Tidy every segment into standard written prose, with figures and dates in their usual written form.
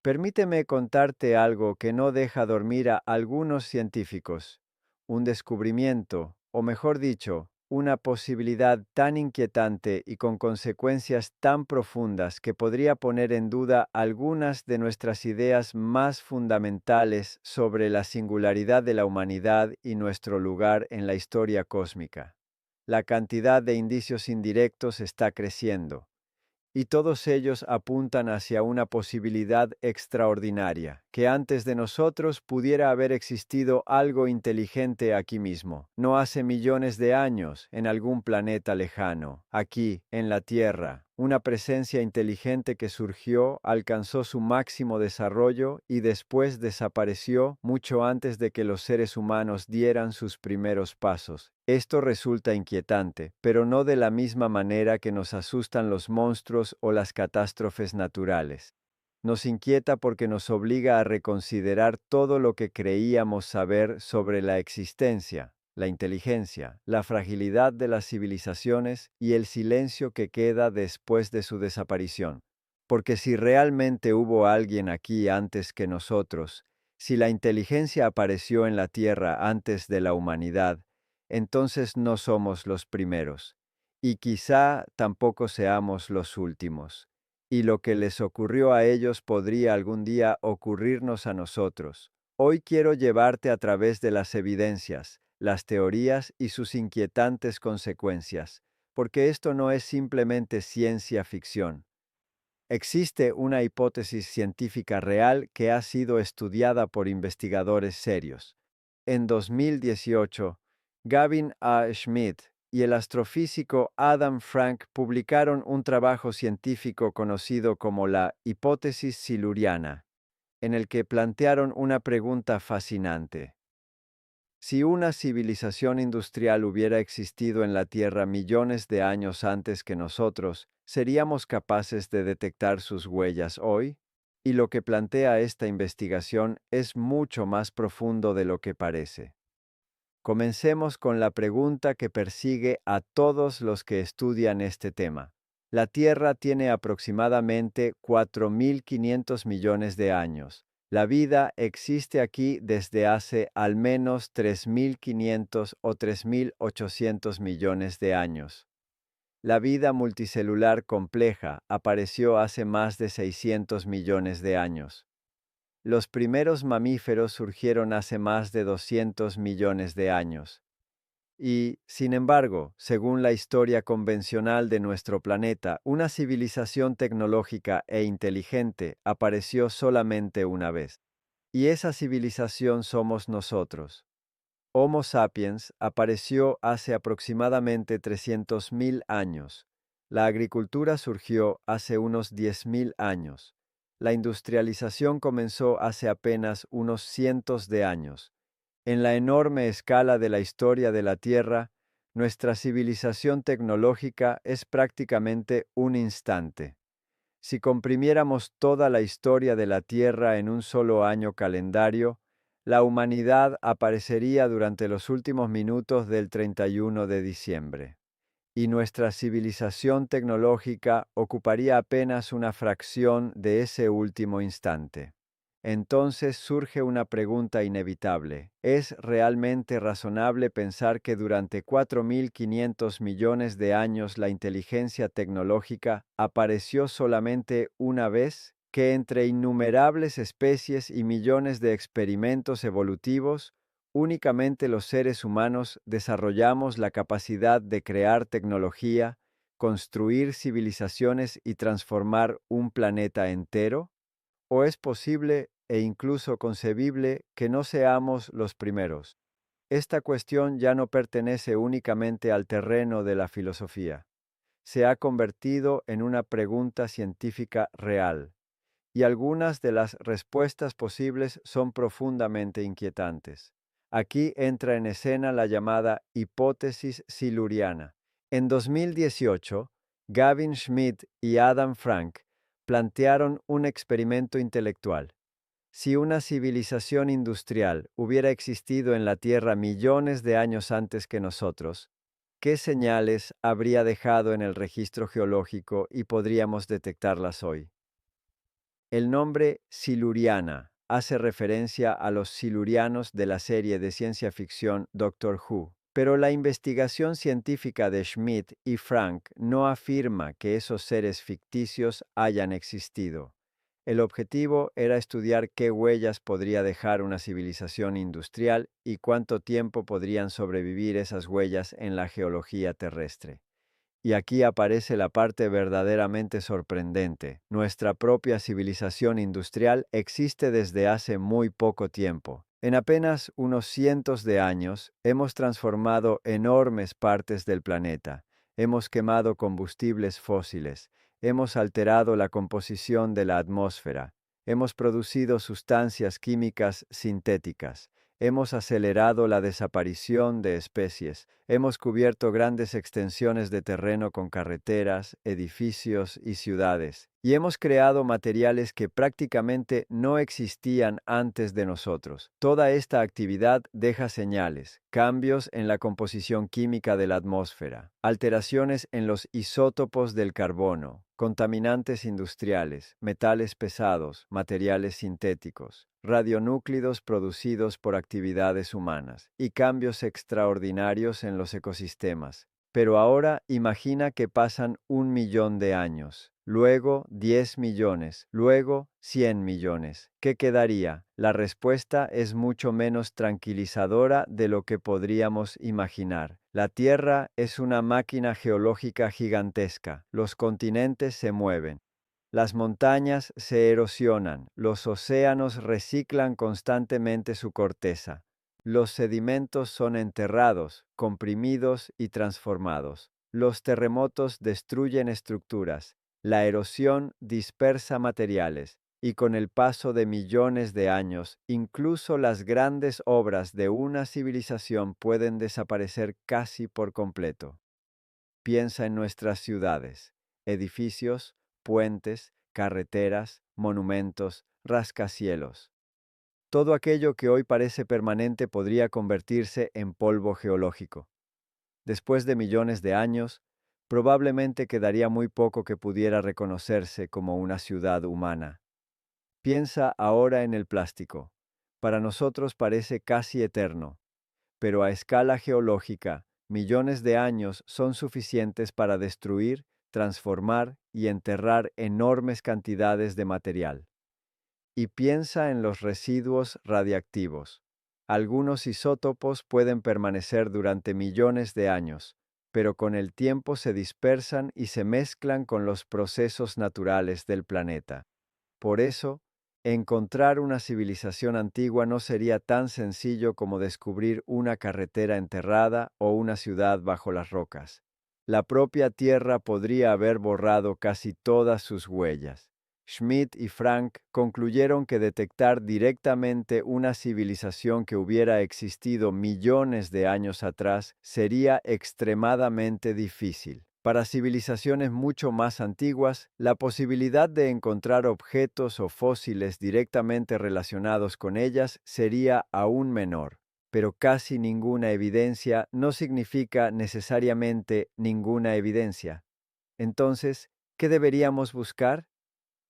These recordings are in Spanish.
Permíteme contarte algo que no deja dormir a algunos científicos. Un descubrimiento, o mejor dicho, una posibilidad tan inquietante y con consecuencias tan profundas que podría poner en duda algunas de nuestras ideas más fundamentales sobre la singularidad de la humanidad y nuestro lugar en la historia cósmica. La cantidad de indicios indirectos está creciendo y todos ellos apuntan hacia una posibilidad extraordinaria, que antes de nosotros pudiera haber existido algo inteligente aquí mismo, no hace millones de años, en algún planeta lejano, aquí, en la Tierra, una presencia inteligente que surgió, alcanzó su máximo desarrollo y después desapareció mucho antes de que los seres humanos dieran sus primeros pasos. Esto resulta inquietante, pero no de la misma manera que nos asustan los monstruos o las catástrofes naturales. Nos inquieta porque nos obliga a reconsiderar todo lo que creíamos saber sobre la existencia, la inteligencia, la fragilidad de las civilizaciones y el silencio que queda después de su desaparición. Porque si realmente hubo alguien aquí antes que nosotros, si la inteligencia apareció en la Tierra antes de la humanidad, entonces no somos los primeros, y quizá tampoco seamos los últimos. Y lo que les ocurrió a ellos podría algún día ocurrirnos a nosotros. Hoy quiero llevarte a través de las evidencias, las teorías y sus inquietantes consecuencias, porque esto no es simplemente ciencia ficción. Existe una hipótesis científica real que ha sido estudiada por investigadores serios. En 2018, Gavin A. Schmidt y el astrofísico Adam Frank publicaron un trabajo científico conocido como la hipótesis siluriana, en el que plantearon una pregunta fascinante. Si una civilización industrial hubiera existido en la Tierra millones de años antes que nosotros, ¿seríamos capaces de detectar sus huellas hoy? Y lo que plantea esta investigación es mucho más profundo de lo que parece. Comencemos con la pregunta que persigue a todos los que estudian este tema. La Tierra tiene aproximadamente 4.500 millones de años. La vida existe aquí desde hace al menos 3.500 o 3.800 millones de años. La vida multicelular compleja apareció hace más de 600 millones de años. Los primeros mamíferos surgieron hace más de 200 millones de años. Y, sin embargo, según la historia convencional de nuestro planeta, una civilización tecnológica e inteligente apareció solamente una vez. Y esa civilización somos nosotros. Homo sapiens apareció hace aproximadamente 300.000 años. La agricultura surgió hace unos 10.000 años. La industrialización comenzó hace apenas unos cientos de años. En la enorme escala de la historia de la Tierra, nuestra civilización tecnológica es prácticamente un instante. Si comprimiéramos toda la historia de la Tierra en un solo año calendario, la humanidad aparecería durante los últimos minutos del 31 de diciembre. Y nuestra civilización tecnológica ocuparía apenas una fracción de ese último instante. Entonces surge una pregunta inevitable. ¿Es realmente razonable pensar que durante 4.500 millones de años la inteligencia tecnológica apareció solamente una vez? ¿Que entre innumerables especies y millones de experimentos evolutivos, únicamente los seres humanos desarrollamos la capacidad de crear tecnología, construir civilizaciones y transformar un planeta entero? ¿O es posible e incluso concebible que no seamos los primeros? Esta cuestión ya no pertenece únicamente al terreno de la filosofía. Se ha convertido en una pregunta científica real, y algunas de las respuestas posibles son profundamente inquietantes. Aquí entra en escena la llamada hipótesis siluriana. En 2018, Gavin Schmidt y Adam Frank plantearon un experimento intelectual. Si una civilización industrial hubiera existido en la Tierra millones de años antes que nosotros, ¿qué señales habría dejado en el registro geológico y podríamos detectarlas hoy? El nombre Siluriana hace referencia a los silurianos de la serie de ciencia ficción Doctor Who, pero la investigación científica de Schmidt y Frank no afirma que esos seres ficticios hayan existido. El objetivo era estudiar qué huellas podría dejar una civilización industrial y cuánto tiempo podrían sobrevivir esas huellas en la geología terrestre. Y aquí aparece la parte verdaderamente sorprendente. Nuestra propia civilización industrial existe desde hace muy poco tiempo. En apenas unos cientos de años, hemos transformado enormes partes del planeta. Hemos quemado combustibles fósiles. Hemos alterado la composición de la atmósfera. Hemos producido sustancias químicas sintéticas. Hemos acelerado la desaparición de especies. Hemos cubierto grandes extensiones de terreno con carreteras, edificios y ciudades. Y hemos creado materiales que prácticamente no existían antes de nosotros. Toda esta actividad deja señales, cambios en la composición química de la atmósfera, alteraciones en los isótopos del carbono, contaminantes industriales, metales pesados, materiales sintéticos, radionúclidos producidos por actividades humanas y cambios extraordinarios en los ecosistemas. Pero ahora imagina que pasan 1 millón de años, luego 10 millones, luego 100 millones. ¿Qué quedaría? La respuesta es mucho menos tranquilizadora de lo que podríamos imaginar. La Tierra es una máquina geológica gigantesca. Los continentes se mueven. Las montañas se erosionan, los océanos reciclan constantemente su corteza. Los sedimentos son enterrados, comprimidos y transformados. Los terremotos destruyen estructuras. La erosión dispersa materiales. Y con el paso de millones de años, incluso las grandes obras de una civilización pueden desaparecer casi por completo. Piensa en nuestras ciudades, edificios, puentes, carreteras, monumentos, rascacielos. Todo aquello que hoy parece permanente podría convertirse en polvo geológico. Después de millones de años, probablemente quedaría muy poco que pudiera reconocerse como una ciudad humana. Piensa ahora en el plástico. Para nosotros parece casi eterno, pero a escala geológica, millones de años son suficientes para destruir, transformar y enterrar enormes cantidades de material. Y piensa en los residuos radiactivos. Algunos isótopos pueden permanecer durante millones de años, pero con el tiempo se dispersan y se mezclan con los procesos naturales del planeta. Por eso, encontrar una civilización antigua no sería tan sencillo como descubrir una carretera enterrada o una ciudad bajo las rocas. La propia Tierra podría haber borrado casi todas sus huellas. Schmidt y Frank concluyeron que detectar directamente una civilización que hubiera existido millones de años atrás sería extremadamente difícil. Para civilizaciones mucho más antiguas, la posibilidad de encontrar objetos o fósiles directamente relacionados con ellas sería aún menor. Pero casi ninguna evidencia no significa necesariamente ninguna evidencia. Entonces, ¿qué deberíamos buscar?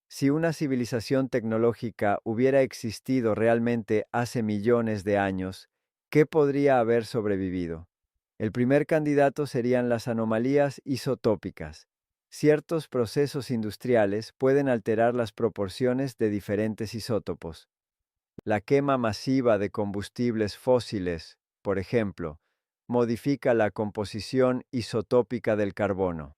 Si una civilización tecnológica hubiera existido realmente hace millones de años, ¿qué podría haber sobrevivido? El primer candidato serían las anomalías isotópicas. Ciertos procesos industriales pueden alterar las proporciones de diferentes isótopos. La quema masiva de combustibles fósiles, por ejemplo, modifica la composición isotópica del carbono.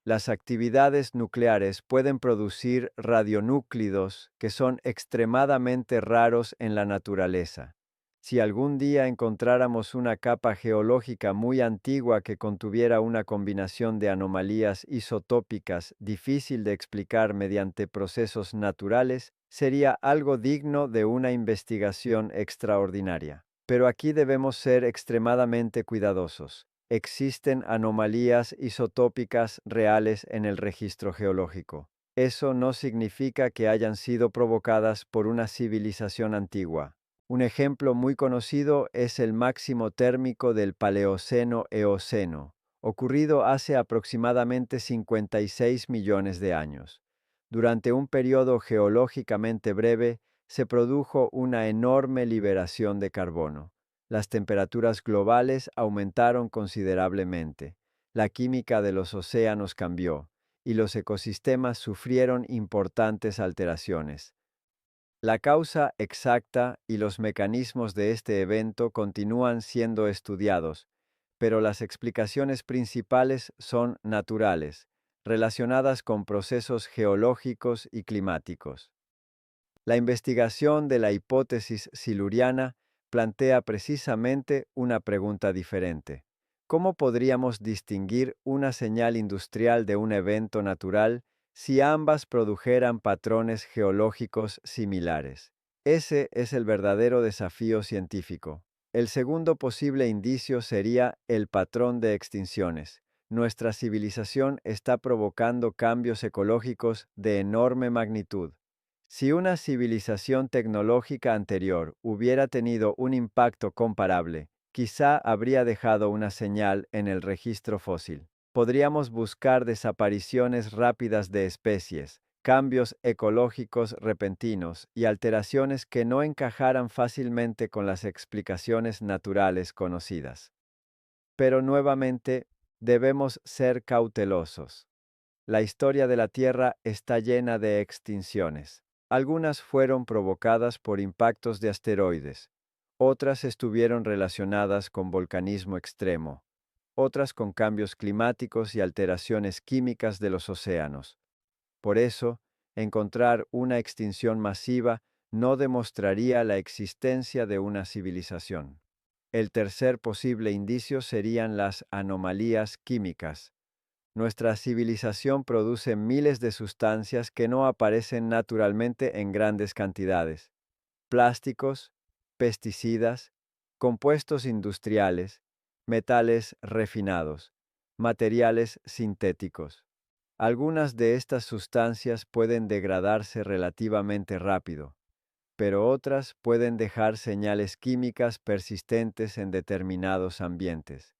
Las actividades nucleares pueden producir radionúclidos que son extremadamente raros en la naturaleza. Si algún día encontráramos una capa geológica muy antigua que contuviera una combinación de anomalías isotópicas difícil de explicar mediante procesos naturales, sería algo digno de una investigación extraordinaria. Pero aquí debemos ser extremadamente cuidadosos. Existen anomalías isotópicas reales en el registro geológico. Eso no significa que hayan sido provocadas por una civilización antigua. Un ejemplo muy conocido es el máximo térmico del Paleoceno-Eoceno, ocurrido hace aproximadamente 56 millones de años. Durante un periodo geológicamente breve, se produjo una enorme liberación de carbono. Las temperaturas globales aumentaron considerablemente. La química de los océanos cambió, y los ecosistemas sufrieron importantes alteraciones. La causa exacta y los mecanismos de este evento continúan siendo estudiados, pero las explicaciones principales son naturales, relacionadas con procesos geológicos y climáticos. La investigación de la hipótesis siluriana plantea precisamente una pregunta diferente. ¿Cómo podríamos distinguir una señal industrial de un evento natural si ambas produjeran patrones geológicos similares? Ese es el verdadero desafío científico. El segundo posible indicio sería el patrón de extinciones. Nuestra civilización está provocando cambios ecológicos de enorme magnitud. Si una civilización tecnológica anterior hubiera tenido un impacto comparable, quizá habría dejado una señal en el registro fósil. Podríamos buscar desapariciones rápidas de especies, cambios ecológicos repentinos y alteraciones que no encajaran fácilmente con las explicaciones naturales conocidas. Pero nuevamente, debemos ser cautelosos. La historia de la Tierra está llena de extinciones. Algunas fueron provocadas por impactos de asteroides, otras estuvieron relacionadas con volcanismo extremo, otras con cambios climáticos y alteraciones químicas de los océanos. Por eso, encontrar una extinción masiva no demostraría la existencia de una civilización. El tercer posible indicio serían las anomalías químicas. Nuestra civilización produce miles de sustancias que no aparecen naturalmente en grandes cantidades. Plásticos, pesticidas, compuestos industriales, metales refinados, materiales sintéticos. Algunas de estas sustancias pueden degradarse relativamente rápido, pero otras pueden dejar señales químicas persistentes en determinados ambientes.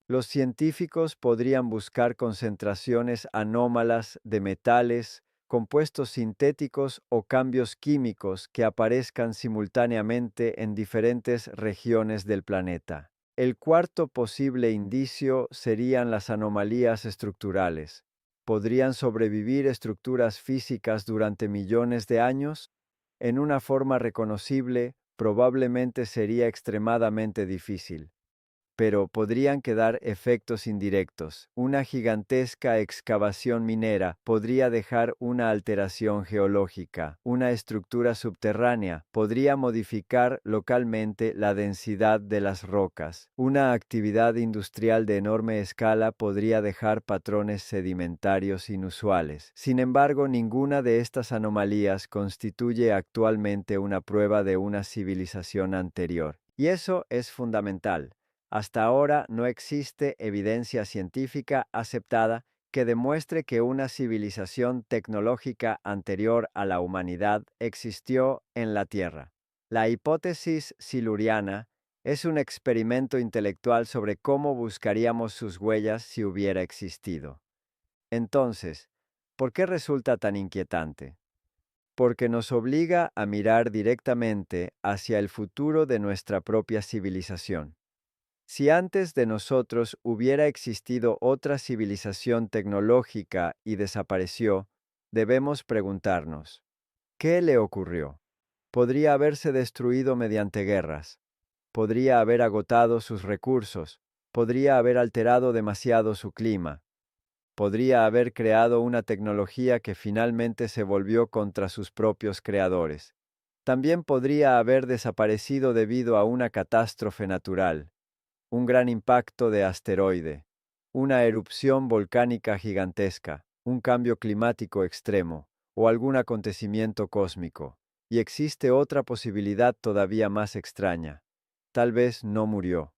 Los científicos podrían buscar concentraciones anómalas de metales, compuestos sintéticos o cambios químicos que aparezcan simultáneamente en diferentes regiones del planeta. El cuarto posible indicio serían las anomalías estructurales. ¿Podrían sobrevivir estructuras físicas durante millones de años? En una forma reconocible, probablemente sería extremadamente difícil, pero podrían quedar efectos indirectos. Una gigantesca excavación minera podría dejar una alteración geológica. Una estructura subterránea podría modificar localmente la densidad de las rocas. Una actividad industrial de enorme escala podría dejar patrones sedimentarios inusuales. Sin embargo, ninguna de estas anomalías constituye actualmente una prueba de una civilización anterior. Y eso es fundamental. Hasta ahora no existe evidencia científica aceptada que demuestre que una civilización tecnológica anterior a la humanidad existió en la Tierra. La hipótesis siluriana es un experimento intelectual sobre cómo buscaríamos sus huellas si hubiera existido. Entonces, ¿por qué resulta tan inquietante? Porque nos obliga a mirar directamente hacia el futuro de nuestra propia civilización. Si antes de nosotros hubiera existido otra civilización tecnológica y desapareció, debemos preguntarnos, ¿qué le ocurrió? Podría haberse destruido mediante guerras, podría haber agotado sus recursos, podría haber alterado demasiado su clima, podría haber creado una tecnología que finalmente se volvió contra sus propios creadores. También podría haber desaparecido debido a una catástrofe natural, un gran impacto de asteroide, una erupción volcánica gigantesca, un cambio climático extremo o algún acontecimiento cósmico. Y existe otra posibilidad todavía más extraña. Tal vez no murió.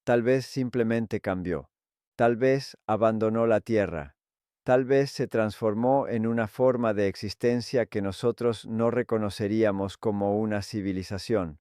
Tal vez simplemente cambió. Tal vez abandonó la Tierra. Tal vez se transformó en una forma de existencia que nosotros no reconoceríamos como una civilización.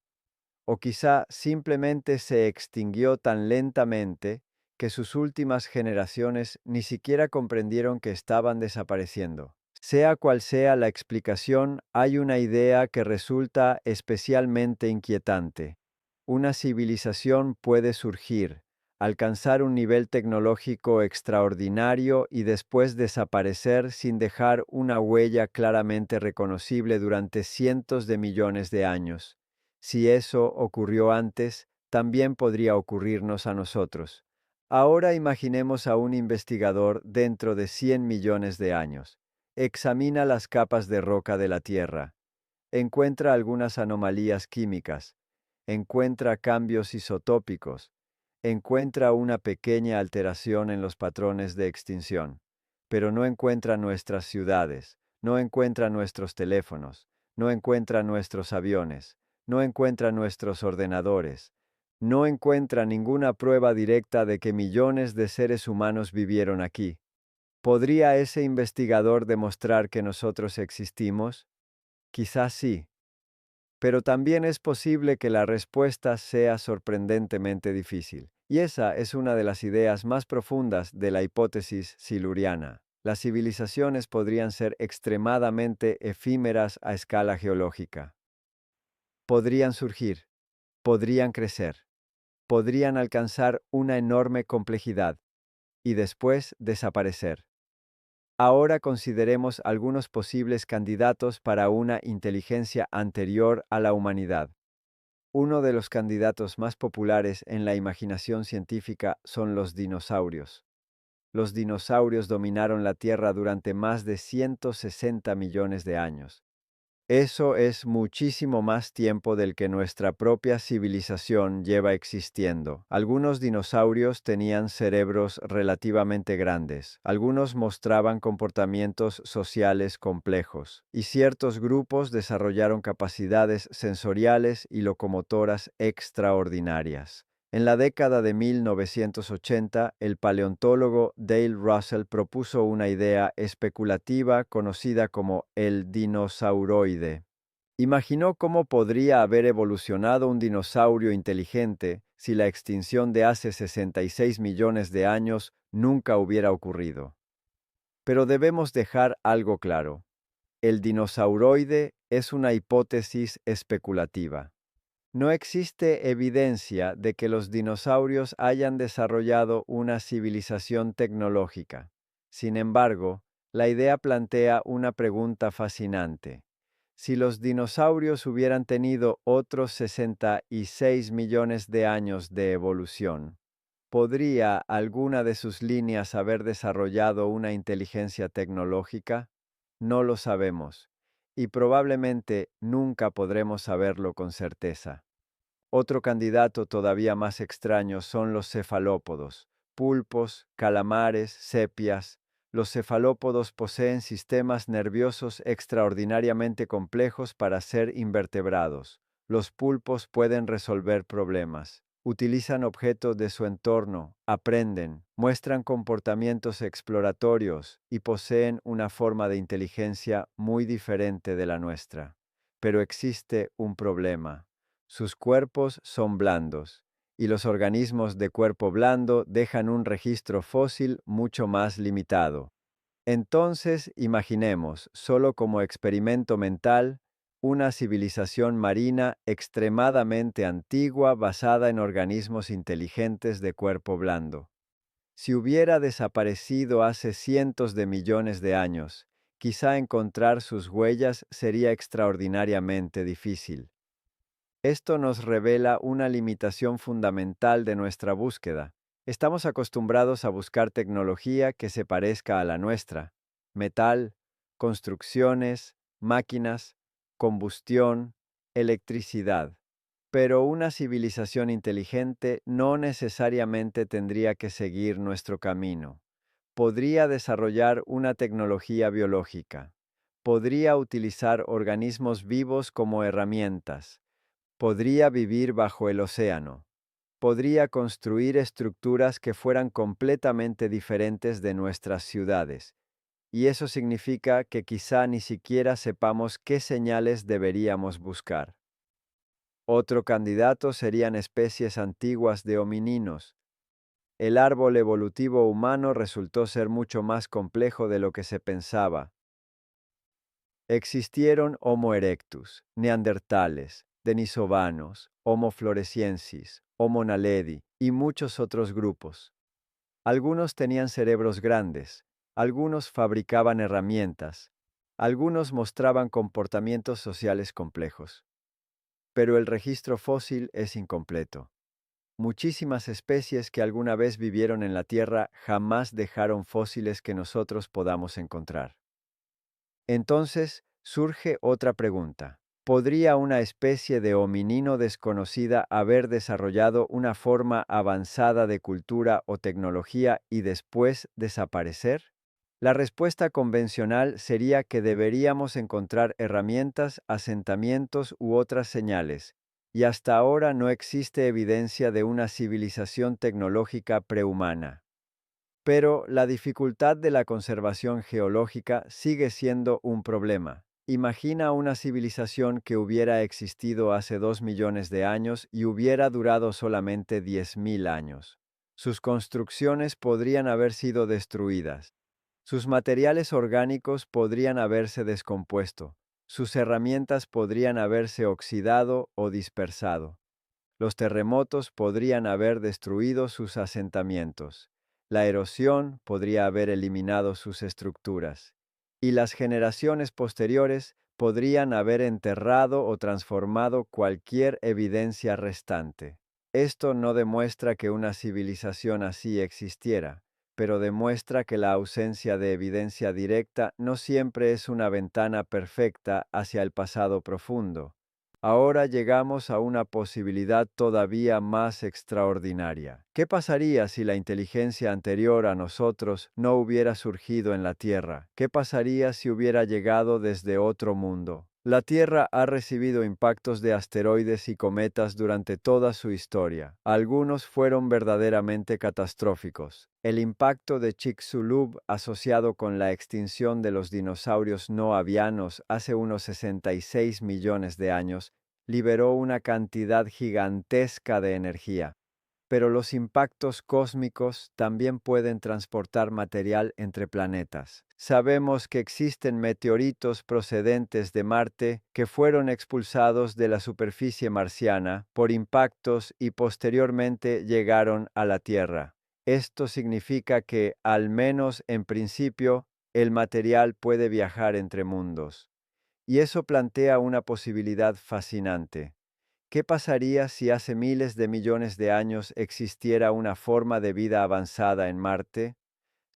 O quizá simplemente se extinguió tan lentamente que sus últimas generaciones ni siquiera comprendieron que estaban desapareciendo. Sea cual sea la explicación, hay una idea que resulta especialmente inquietante. Una civilización puede surgir, alcanzar un nivel tecnológico extraordinario y después desaparecer sin dejar una huella claramente reconocible durante cientos de millones de años. Si eso ocurrió antes, también podría ocurrirnos a nosotros. Ahora imaginemos a un investigador dentro de 100 millones de años. Examina las capas de roca de la Tierra. Encuentra algunas anomalías químicas. Encuentra cambios isotópicos. Encuentra una pequeña alteración en los patrones de extinción. Pero no encuentra nuestras ciudades. No encuentra nuestros teléfonos. No encuentra nuestros aviones. No encuentra nuestros ordenadores. No encuentra ninguna prueba directa de que millones de seres humanos vivieron aquí. ¿Podría ese investigador demostrar que nosotros existimos? Quizás sí, pero también es posible que la respuesta sea sorprendentemente difícil. Y esa es una de las ideas más profundas de la hipótesis siluriana. Las civilizaciones podrían ser extremadamente efímeras a escala geológica. Podrían surgir, podrían crecer, podrían alcanzar una enorme complejidad y después desaparecer. Ahora consideremos algunos posibles candidatos para una inteligencia anterior a la humanidad. Uno de los candidatos más populares en la imaginación científica son los dinosaurios. Los dinosaurios dominaron la Tierra durante más de 160 millones de años. Eso es muchísimo más tiempo del que nuestra propia civilización lleva existiendo. Algunos dinosaurios tenían cerebros relativamente grandes, algunos mostraban comportamientos sociales complejos, y ciertos grupos desarrollaron capacidades sensoriales y locomotoras extraordinarias. En la década de 1980, el paleontólogo Dale Russell propuso una idea especulativa conocida como el dinosauroide. Imaginó cómo podría haber evolucionado un dinosaurio inteligente si la extinción de hace 66 millones de años nunca hubiera ocurrido. Pero debemos dejar algo claro. El dinosauroide es una hipótesis especulativa. No existe evidencia de que los dinosaurios hayan desarrollado una civilización tecnológica. Sin embargo, la idea plantea una pregunta fascinante. Si los dinosaurios hubieran tenido otros 66 millones de años de evolución, ¿podría alguna de sus líneas haber desarrollado una inteligencia tecnológica? No lo sabemos, y probablemente nunca podremos saberlo con certeza. Otro candidato todavía más extraño son los cefalópodos, pulpos, calamares, sepias. Los cefalópodos poseen sistemas nerviosos extraordinariamente complejos para ser invertebrados. Los pulpos pueden resolver problemas. Utilizan objetos de su entorno, aprenden, muestran comportamientos exploratorios y poseen una forma de inteligencia muy diferente de la nuestra. Pero existe un problema. Sus cuerpos son blandos, y los organismos de cuerpo blando dejan un registro fósil mucho más limitado. Entonces, imaginemos, solo como experimento mental, una civilización marina extremadamente antigua basada en organismos inteligentes de cuerpo blando. Si hubiera desaparecido hace cientos de millones de años, quizá encontrar sus huellas sería extraordinariamente difícil. Esto nos revela una limitación fundamental de nuestra búsqueda. Estamos acostumbrados a buscar tecnología que se parezca a la nuestra: metal, construcciones, máquinas, combustión, electricidad. Pero una civilización inteligente no necesariamente tendría que seguir nuestro camino. Podría desarrollar una tecnología biológica. Podría utilizar organismos vivos como herramientas. Podría vivir bajo el océano. Podría construir estructuras que fueran completamente diferentes de nuestras ciudades. Y eso significa que quizá ni siquiera sepamos qué señales deberíamos buscar. Otro candidato serían especies antiguas de homininos. El árbol evolutivo humano resultó ser mucho más complejo de lo que se pensaba. Existieron Homo erectus, neandertales, denisovanos, Homo floresiensis, Homo naledi y muchos otros grupos. Algunos tenían cerebros grandes, algunos fabricaban herramientas, algunos mostraban comportamientos sociales complejos. Pero el registro fósil es incompleto. Muchísimas especies que alguna vez vivieron en la Tierra jamás dejaron fósiles que nosotros podamos encontrar. Entonces, surge otra pregunta. ¿Podría una especie de hominino desconocida haber desarrollado una forma avanzada de cultura o tecnología y después desaparecer? La respuesta convencional sería que deberíamos encontrar herramientas, asentamientos u otras señales, y hasta ahora no existe evidencia de una civilización tecnológica prehumana. Pero la dificultad de la conservación geológica sigue siendo un problema. Imagina una civilización que hubiera existido hace 2 millones de años y hubiera durado solamente 10.000 años. Sus construcciones podrían haber sido destruidas. Sus materiales orgánicos podrían haberse descompuesto. Sus herramientas podrían haberse oxidado o dispersado. Los terremotos podrían haber destruido sus asentamientos. La erosión podría haber eliminado sus estructuras. Y las generaciones posteriores podrían haber enterrado o transformado cualquier evidencia restante. Esto no demuestra que una civilización así existiera, pero demuestra que la ausencia de evidencia directa no siempre es una ventana perfecta hacia el pasado profundo. Ahora llegamos a una posibilidad todavía más extraordinaria. ¿Qué pasaría si la inteligencia anterior a nosotros no hubiera surgido en la Tierra? ¿Qué pasaría si hubiera llegado desde otro mundo? La Tierra ha recibido impactos de asteroides y cometas durante toda su historia. Algunos fueron verdaderamente catastróficos. El impacto de Chicxulub asociado con la extinción de los dinosaurios no avianos hace unos 66 millones de años liberó una cantidad gigantesca de energía. Pero los impactos cósmicos también pueden transportar material entre planetas. Sabemos que existen meteoritos procedentes de Marte que fueron expulsados de la superficie marciana por impactos y posteriormente llegaron a la Tierra. Esto significa que, al menos en principio, el material puede viajar entre mundos. Y eso plantea una posibilidad fascinante. ¿Qué pasaría si hace miles de millones de años existiera una forma de vida avanzada en Marte?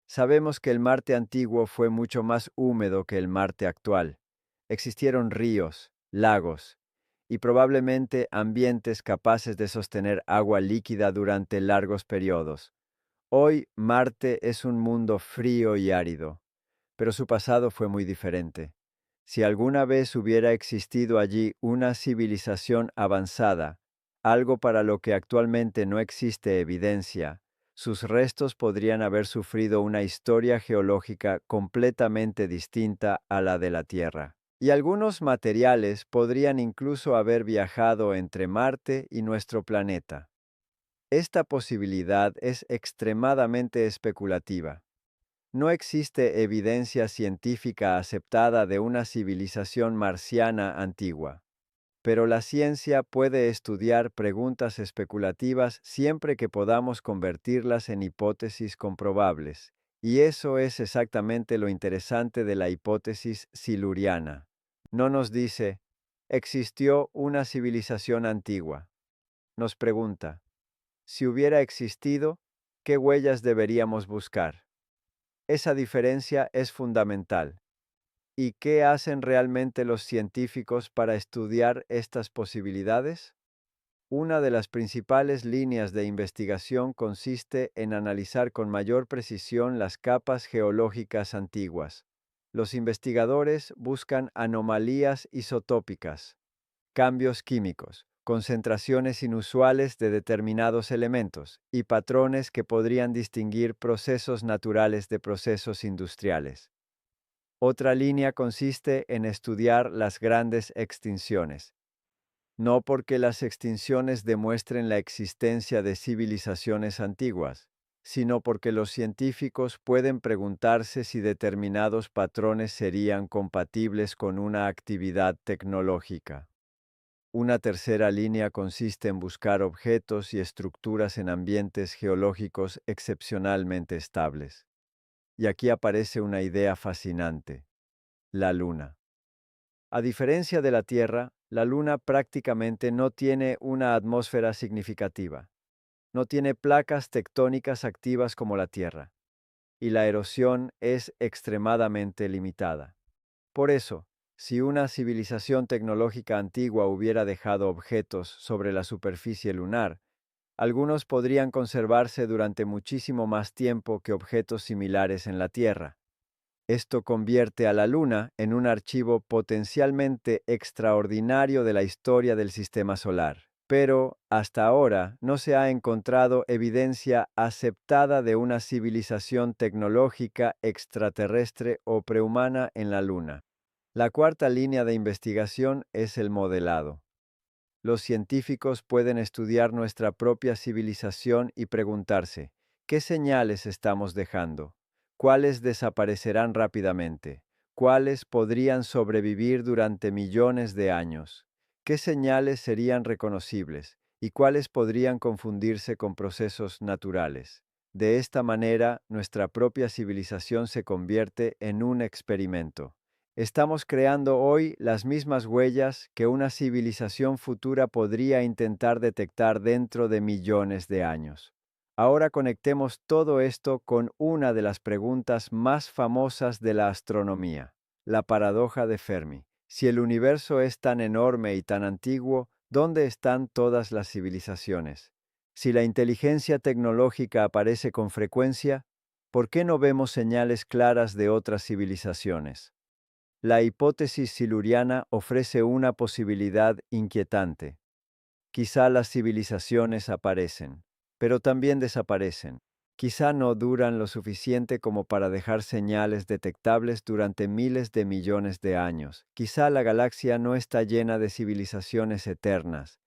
Sabemos que el Marte antiguo fue mucho más húmedo que el Marte actual. Existieron ríos, lagos y probablemente ambientes capaces de sostener agua líquida durante largos periodos. Hoy Marte es un mundo frío y árido, pero su pasado fue muy diferente. Si alguna vez hubiera existido allí una civilización avanzada, algo para lo que actualmente no existe evidencia, sus restos podrían haber sufrido una historia geológica completamente distinta a la de la Tierra. Y algunos materiales podrían incluso haber viajado entre Marte y nuestro planeta. Esta posibilidad es extremadamente especulativa. No existe evidencia científica aceptada de una civilización marciana antigua, pero la ciencia puede estudiar preguntas especulativas siempre que podamos convertirlas en hipótesis comprobables, y eso es exactamente lo interesante de la hipótesis siluriana. No nos dice, existió una civilización antigua. Nos pregunta, si hubiera existido, ¿qué huellas deberíamos buscar? Esa diferencia es fundamental. ¿Y qué hacen realmente los científicos para estudiar estas posibilidades? Una de las principales líneas de investigación consiste en analizar con mayor precisión las capas geológicas antiguas. Los investigadores buscan anomalías isotópicas, cambios químicos, concentraciones inusuales de determinados elementos y patrones que podrían distinguir procesos naturales de procesos industriales. Otra línea consiste en estudiar las grandes extinciones. No porque las extinciones demuestren la existencia de civilizaciones antiguas, sino porque los científicos pueden preguntarse si determinados patrones serían compatibles con una actividad tecnológica. Una tercera línea consiste en buscar objetos y estructuras en ambientes geológicos excepcionalmente estables. Y aquí aparece una idea fascinante: la Luna. A diferencia de la Tierra, la Luna prácticamente no tiene una atmósfera significativa. No tiene placas tectónicas activas como la Tierra, y la erosión es extremadamente limitada. Por eso, si una civilización tecnológica antigua hubiera dejado objetos sobre la superficie lunar, algunos podrían conservarse durante muchísimo más tiempo que objetos similares en la Tierra. Esto convierte a la Luna en un archivo potencialmente extraordinario de la historia del sistema solar. Pero, hasta ahora, no se ha encontrado evidencia aceptada de una civilización tecnológica extraterrestre o prehumana en la Luna. La cuarta línea de investigación es el modelado. Los científicos pueden estudiar nuestra propia civilización y preguntarse: ¿qué señales estamos dejando? ¿Cuáles desaparecerán rápidamente? ¿Cuáles podrían sobrevivir durante millones de años? ¿Qué señales serían reconocibles? ¿Y cuáles podrían confundirse con procesos naturales? De esta manera, nuestra propia civilización se convierte en un experimento. Estamos creando hoy las mismas huellas que una civilización futura podría intentar detectar dentro de millones de años. Ahora conectemos todo esto con una de las preguntas más famosas de la astronomía: la paradoja de Fermi. Si el universo es tan enorme y tan antiguo, ¿dónde están todas las civilizaciones? Si la inteligencia tecnológica aparece con frecuencia, ¿por qué no vemos señales claras de otras civilizaciones? La hipótesis siluriana ofrece una posibilidad inquietante. Quizá las civilizaciones aparecen, pero también desaparecen. Quizá no duran lo suficiente como para dejar señales detectables durante miles de millones de años. Quizá la galaxia no está llena de civilizaciones eternas,